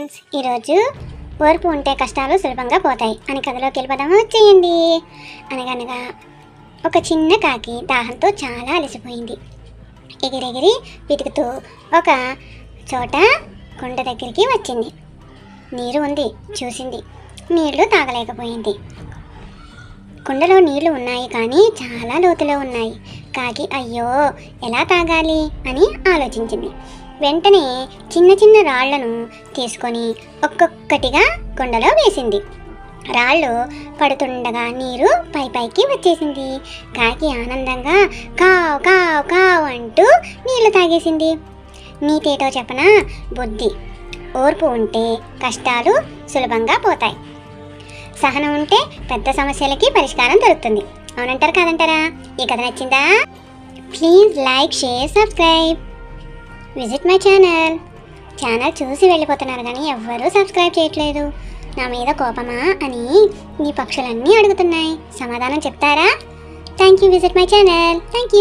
Friends, ఈరోజు ఓర్పు ఉంటే కష్టాలు సులభంగా పోతాయి అని కథలోకి వెళ్ళిపోదాము. వచ్చేయండి. అనగనగా ఒక చిన్న కాకి దాహంతో చాలా అలసిపోయింది. ఎగిరెగిరి వెతుకుతూ ఒక చోట కొండ దగ్గరికి వచ్చింది. నీరు ఉంది, చూసింది. నీళ్లు తాగలేకపోయింది. కుండలో నీళ్లు ఉన్నాయి, కానీ చాలా లోతులో ఉన్నాయి. కాకి అయ్యో ఎలా తాగాలి అని ఆలోచించింది. వెంటనే చిన్న చిన్న రాళ్లను తీసుకొని ఒక్కొక్కటిగా కుండలో వేసింది. రాళ్ళు పడుతుండగా నీరు పైకి వచ్చేసింది. కాకి ఆనందంగా కావ్ కావ్ కావ్ అంటూ నీళ్లు తాగేసింది. నీతేటో చెప్పనా? బుద్ధి. ఓర్పు ఉంటే కష్టాలు సులభంగా పోతాయి. సహనం ఉంటే పెద్ద సమస్యలకి పరిష్కారం దొరుకుతుంది. అవునంటారు కాదంటారా? ఈ కథ నచ్చిందా? Please like, share, subscribe. Visit my channel చూసి వెళ్ళిపోతున్నారు, కానీ ఎవ్వరూ సబ్స్క్రైబ్ చేయట్లేదు. నా మీద కోపమా అని ఈ పక్షులన్నీ అడుగుతున్నాయి. సమాధానం చెప్తారా? Thank you. Visit my channel. Thank you.